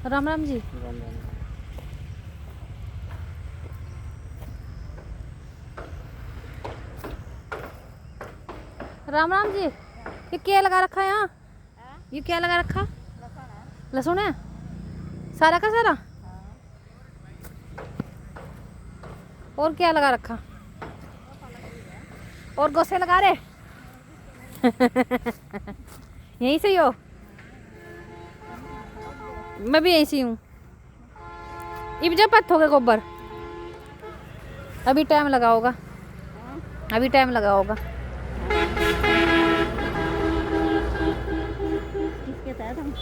राम राम जी। राम राम जी। ये क्या लगा रखा है यहाँ? ये क्या लगा रखा? लहसुन है सारा का सारा। और क्या लगा रखा? और गोसे लगा रहे यहीं से ही हो? मैं भी यहीं से हूँ। इब जब पत्थोगे गोबर अभी टाइम लगा होगा, अभी टाइम लगा होगा। किसके तहत हम?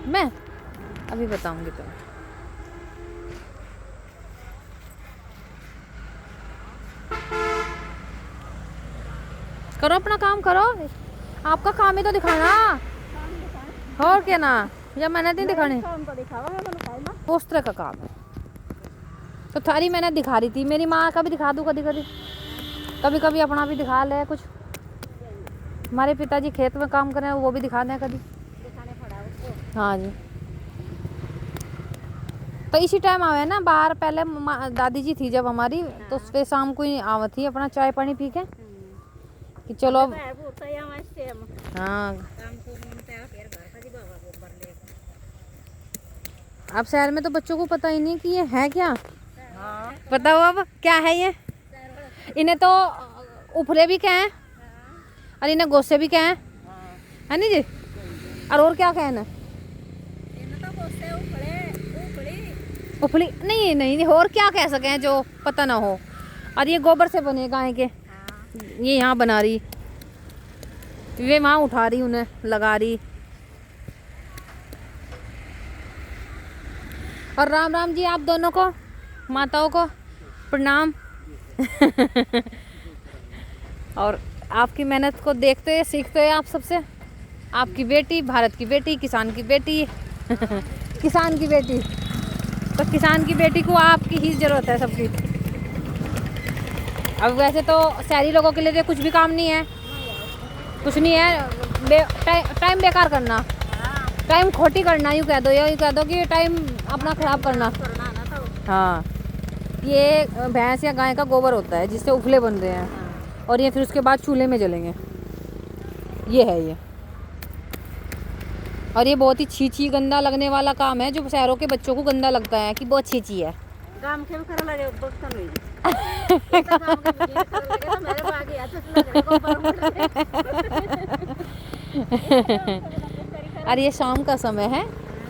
मैं अभी बताऊंगी तुम्हें। करो अपना काम करो, आपका काम ही तो दिखाना। और क्या ना, जब मेहनत नहीं दिखानी उस तरह का काम है। तो थारी मेहनत दिखा रही थी, मेरी माँ का भी दिखा दूँ कभी कभी, कभी कभी अपना भी दिखा ले कुछ। हमारे पिताजी खेत में काम कर रहे हैं, वो भी दिखा दें कभी। हाँ जी। तो इसी टाइम आवे ना बाहर। पहले दादी जी थी जब हमारी, तो उसके शाम को ही आवत थी अपना चाय पानी पी के कि चलो अब। हाँ अब शहर में तो बच्चों को पता ही नहीं कि ये है क्या। हाँ। बताओ अब क्या है ये। इन्हें तो उफले भी कहें और इन्हें गोसे भी कहें, है नहीं जी। और क्या कहना? उफली नहीं नहीं, और क्या कह सके जो पता ना हो। और ये गोबर से बने गाय के। ये यहाँ बना रही, वे वहाँ उठा रही, उन्हें लगा रही। और राम राम जी आप दोनों को, माताओं को प्रणाम और आपकी मेहनत को देखते हैं सीखते हैं आप सबसे। आपकी बेटी, भारत की बेटी, किसान की बेटी किसान की बेटी, तो किसान की बेटी को आपकी ही ज़रूरत है सबकी। अब वैसे तो शहरी लोगों के लिए तो कुछ भी काम नहीं है, कुछ नहीं है। टाइम बेकार करना, टाइम खोटी करना, यूँ कह दो, या यूँ कह दो कि टाइम अपना ख़राब करना। हाँ, ये भैंस या गाय का गोबर होता है जिससे उफले बन रहे हैं, और ये फिर उसके बाद चूल्हे में जलेंगे। ये है ये। और ये बहुत ही छी गंदा लगने वाला काम है, जो शहरों के बच्चों को गंदा लगता है कि बहुत छी है। गाम के कर लगे बर्तन हुई तो गाम के कर लगे तो मेरे बागी अच्छा लगे को अरे ये शाम का समय है,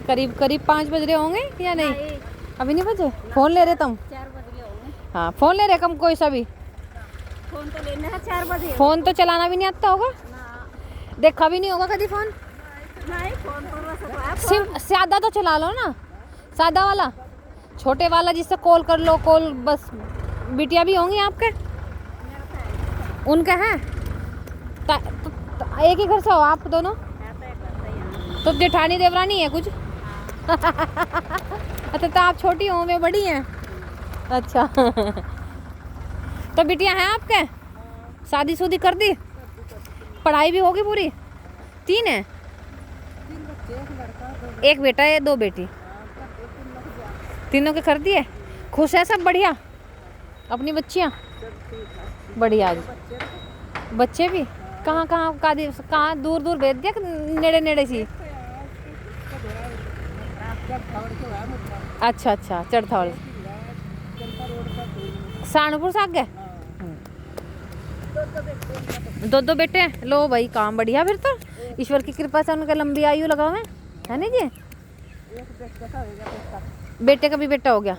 करीब करीब 5 बज रहे होंगे या नहीं? अभी नहीं बजे? फोन ले रहे तुम? 4 बज गए होंगे। हाँ फोन ले रहे कम कोई सा भी? फोन तो लेने का 4 बजे। फोन तो चलाना भी नहीं आता होगा, देखा भी नहीं होगा कभी फोन। नहीं फोन पर बस सिम सादा तो चला लो ना, सादा वाला, छोटे वाला जिससे कॉल कर लो, कॉल बस। बिटिया भी होंगी आपके? उनके हैं तो एक ही घर से हो आप दोनों? तो जेठानी देवरानी है कुछ अच्छा तो आप छोटी हो, वे बड़ी हैं। अच्छा तो बिटिया हैं आपके? शादी शुदी कर दी? पढ़ाई भी होगी पूरी? 3 है? 1 बेटा है 2 बेटी? तीनों के कर दिए? खुश है सब? बढ़िया? अपनी बच्चियाँ बढ़िया जी? बच्चे भी कहाँ कहाँ दूर दूर भेज दिया, नेड़े नेड़े सी? अच्छा अच्छा, चढ़थावल सहारनपुर से आगे। 2 बेटे लो भाई, काम बढ़िया। फिर तो ईश्वर की कृपा से उनका लंबी आयु लगाओ, है नहीं जी? बेटे का भी बेटा हो गया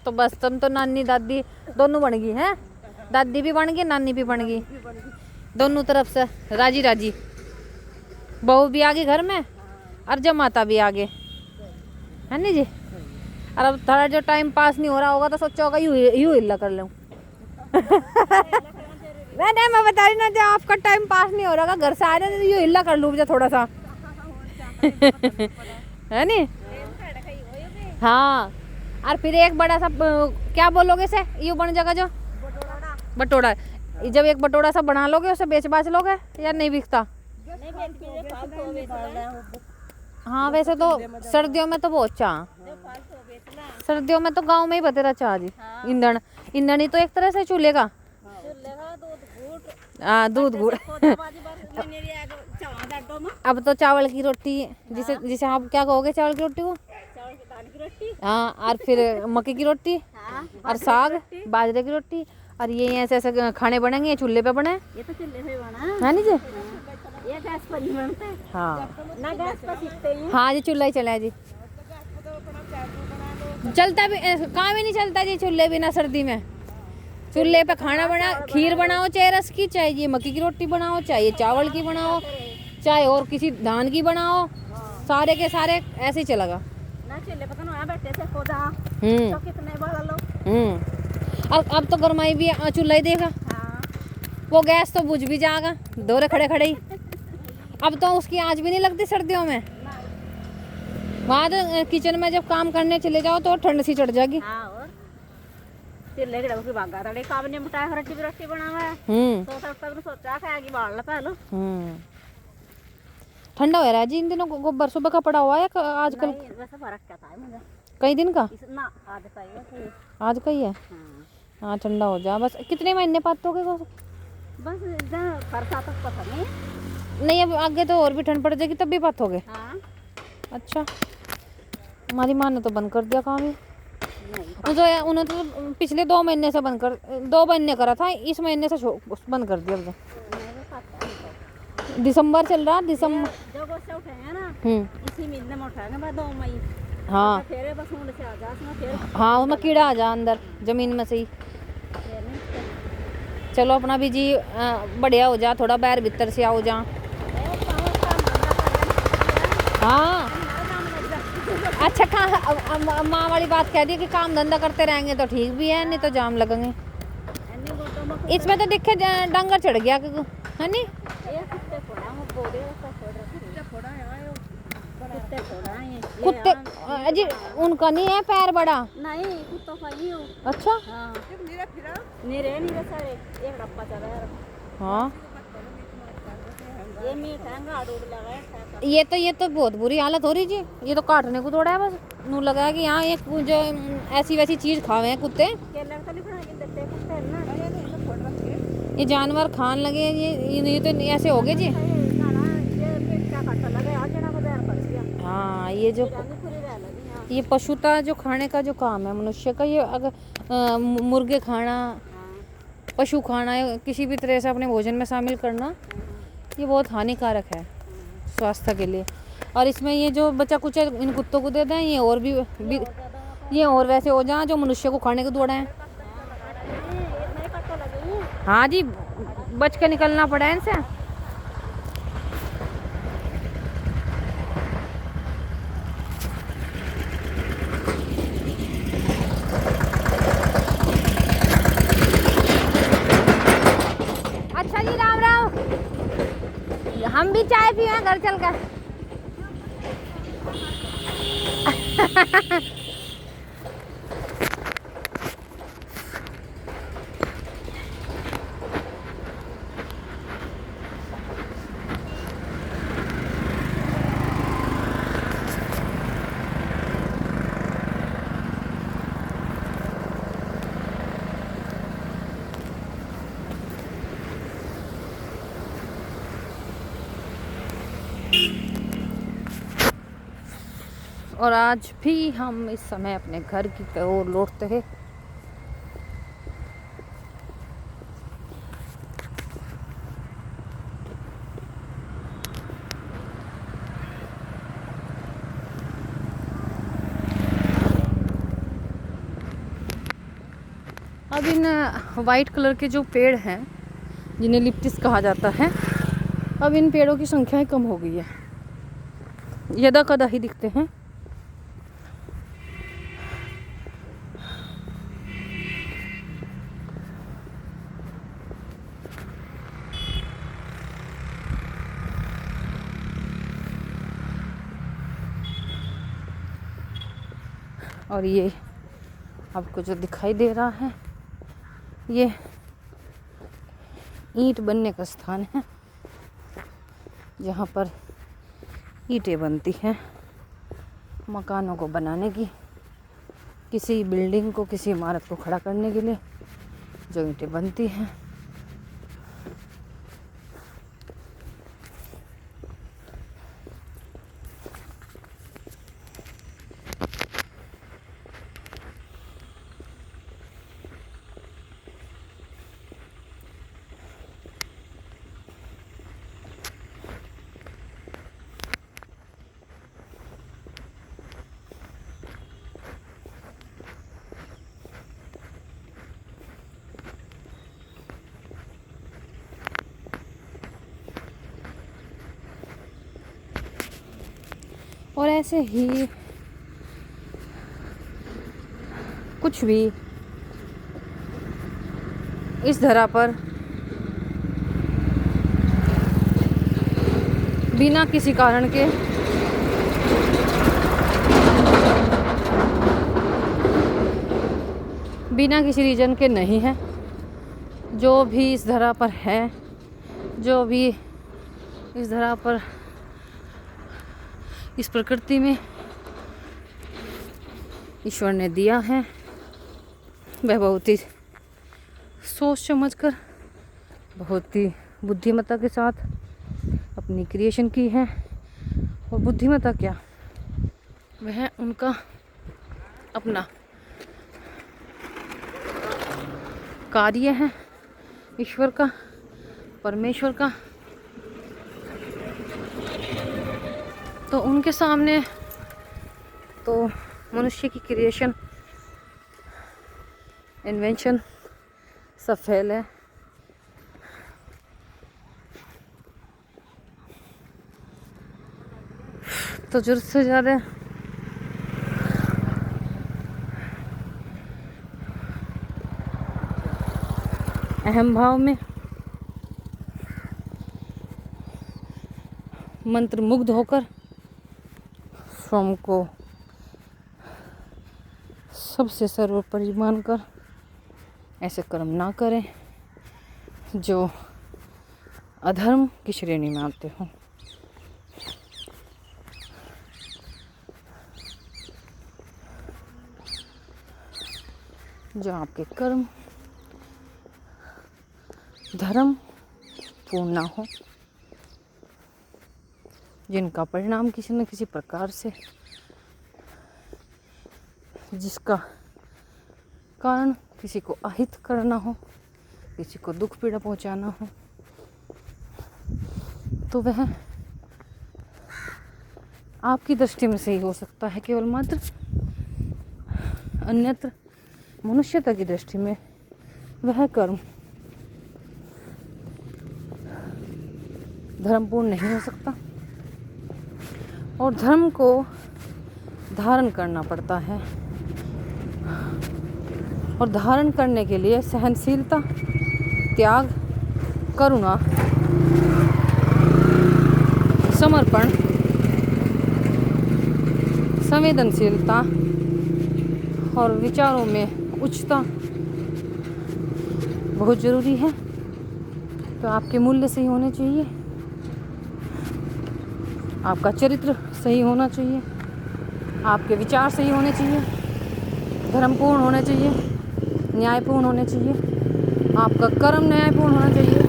तो बस तुम तो नानी दादी दोनों बन गई हैं। दादी भी बन गई, नानी भी बन गई, दोनों तरफ से राजी राजी। बहू भी आ गई घर में और जमाता भी आ गए, है नहीं जी? और अब थोड़ा जो टाइम पास नहीं हो रहा होगा तो सोचा होगा यूँ हिल्ला कर लूँ नहीं मैं बता रही ना, जब आपका टाइम पास नहीं हो रहा घर से आ रहे तो यूँ हिल्ला कर लूँ थोड़ा सा है नहीं? हाँ, और फिर एक बड़ा सा क्या बोलोगे से यूँ बन जाएगा जो बटोड़ा। जब एक बटोड़ा सा बना लोगे उसे बेच बाच लोगे या नहीं बिकता? हाँ वैसे तो सर्दियों में तो बहुत चाह, सर्दियों में तो गांव में ही बतेरा चाह जी। ईंधन ईंधन ही तो एक तरह से चूल्हे का। हाँ दूध गुड़। अब तो चावल की रोटी, जिसे जिसे आप क्या कहोगे चावल की रोटी को? हाँ, और फिर मक्की की रोटी और साग, बाजरे की रोटी, और ये ऐसे ऐसे खाने बनेंगे। ये चूल्हे पे बने, ये तो चूल्हे पे बना है नी जी? ये गैस पर नहीं बनता। हाँ ना गैस पर सीखते हैं। हाँ जी, चूल्हा ही चला है जी। चलता भी काम ही नहीं चलता जी चूल्हे बिना सर्दी में। चूल्हे पे खाना बना, खीर बनाओ चाहे रस की, चाहे ये मक्की की रोटी बनाओ, चाहे ये चावल की बनाओ, चाहे और किसी धान की बनाओ, सारे के सारे ऐसे ही चलेगा। ना चूल्हे पे तो ना बैठे से खोदा हम्म तो कितने बड़ा लो। अब तो गरमाई भी चूल्हा ही देगा। हाँ वो गैस तो बुझ भी जाएगा दोरे खड़े खड़े ही। अब तो उसकी आँच भी नहीं लगती सर्दियों में। वहाँ तो किचन में जब काम करने चले जाओ तो ठंड सी चढ़ जाएगी। हाँ और चूल्हे की डबकी भागा तड़े काम ने मुटाया रोटी बनावा है। तो तब सोचा खाएगी बाल ला पहलो। ठंडा हो रहा है जी इन दिनों। गोबर सुबह का पड़ा हुआ है आजकल? वैसे फर्क क्या था मुझे कई दिन का? ना आज का ही है। आज का ही है। हाँ ठंडा हो जा बस। कितने महीने पातोगे को? बस इधर फरसा तक पता नहीं। नहीं अब आगे तो और भी ठंड पड़ जाएगी तब भी पातोगे? हाँ अच्छा, हमारी माँ ने तो बंद कर दिया काम ही। उन्होंने तो पिछले 2 महीने से 2 महीने करा था, इस महीने से बंद कर दिया। दिसंबर चल रहा, दिसंबर जब से उठाएंगे ना इसी महीने में उठाएंगे बाद 2 मई। हाँ फिर बस मुंड से आ जा उसमें फिर। हाँ उसमें कीड़ा आ जा अंदर जमीन में से ही। चलो अपना भी जी बढ़िया हो जा, थोड़ा बैर भीतर से आओ जा। हाँ अच्छा माँ वाली बात कह दी कि काम धंधा करते रहेंगे तो ठीक भी है, नहीं तो जाम लगेंगे। इसमें तो देखे डंगर चढ़ गया है नी। कुत्ते जी उनका नहीं है पैर बड़ा? नहीं कुत्तों का ही हो। अच्छा हाँ नीरे सारे एक डब्बा चला यार। हाँ ये मीट है गाड़ उड़ लगा है। ये तो बहुत बुरी हालत हो रही जी। ये तो काटने को थोड़ा है बस। नू लगा कि यहाँ ये जो ऐसी वैसी चीज खावे हैं कुत्ते। ये जानवर खान लगे ये तो ऐसे हो गए जी। हाँ ये पशुता जो खाने का जो काम है मनुष्य का, ये अगर मुर्गे खाना, पशु खाना, किसी भी तरह से अपने भोजन में शामिल करना, ये बहुत हानिकारक है स्वास्थ्य के लिए। और इसमें ये जो बचा कुछ इन कुत्तों को दे दें ये और भी ये और वैसे हो जाए जो मनुष्य को खाने को दौड़े हैं। हाँ जी बच के निकलना पड़ा है इनसे। अच्छा जी राम राम, हम भी चाय पिए घर चल कर। और आज भी हम इस समय अपने घर की ओर लौटते हैं। अब इन वाइट कलर के जो पेड़ हैं जिन्हें लिप्टिस कहा जाता है, अब इन पेड़ों की संख्या कम हो गई है, यदा कदा ही दिखते हैं। और ये आपको जो दिखाई दे रहा है ये ईंट बनने का स्थान है जहाँ पर ईंटें बनती हैं। मकानों को बनाने की, किसी बिल्डिंग को, किसी इमारत को खड़ा करने के लिए जो ईंटें बनती हैं, और ऐसे ही कुछ भी इस धरा पर बिना किसी कारण के बिना किसी रीजन के नहीं है। जो भी इस धरा पर है, जो भी इस धरा पर, इस प्रकृति में ईश्वर ने दिया है, वह बहुत ही सोच समझकर, बहुत ही बुद्धिमत्ता के साथ अपनी क्रिएशन की है। और बुद्धिमत्ता क्या, वह उनका अपना कार्य है, ईश्वर का, परमेश्वर का। तो उनके सामने तो मनुष्य की क्रिएशन, इन्वेंशन सब फेल है। तो जरूरत से ज़्यादा अहम भाव में, मंत्र मुग्ध होकर स्वयं को सबसे सर्वोपरि मानकर ऐसे कर्म ना करें जो अधर्म की श्रेणी में आते हों। जो आपके कर्म धर्म पूर्ण ना हो, जिनका परिणाम किसी न किसी प्रकार से, जिसका कारण किसी को अहित करना हो, किसी को दुख पीड़ा पहुंचाना हो, तो वह आपकी दृष्टि में सही हो सकता है केवल मात्र, अन्यत्र मनुष्यता की दृष्टि में वह कर्म धर्मपूर्ण नहीं हो सकता। और धर्म को धारण करना पड़ता है, और धारण करने के लिए सहनशीलता, त्याग, करुणा, समर्पण, संवेदनशीलता और विचारों में उच्चता बहुत ज़रूरी है। तो आपके मूल्य सही होने चाहिए, आपका चरित्र सही होना चाहिए, आपके विचार सही होने चाहिए, धर्मपूर्ण होने चाहिए, न्यायपूर्ण होने चाहिए, आपका कर्म न्यायपूर्ण होना चाहिए।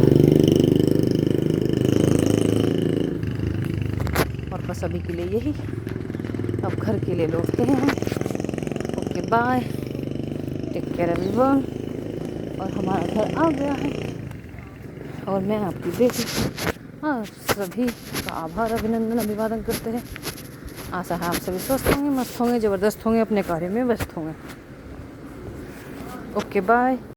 और बस अभी के लिए यही, अब घर के लिए लौटते हैं हम। Okay bye, take care everyone. और हमारा घर आ गया है और मैं आपकी बेटी सभी का आभार, अभिनंदन, अभिवादन करते हैं। आशा है आप सभी स्वस्थ होंगे, मस्त होंगे, ज़बरदस्त होंगे, अपने कार्य में व्यस्त होंगे। Okay bye.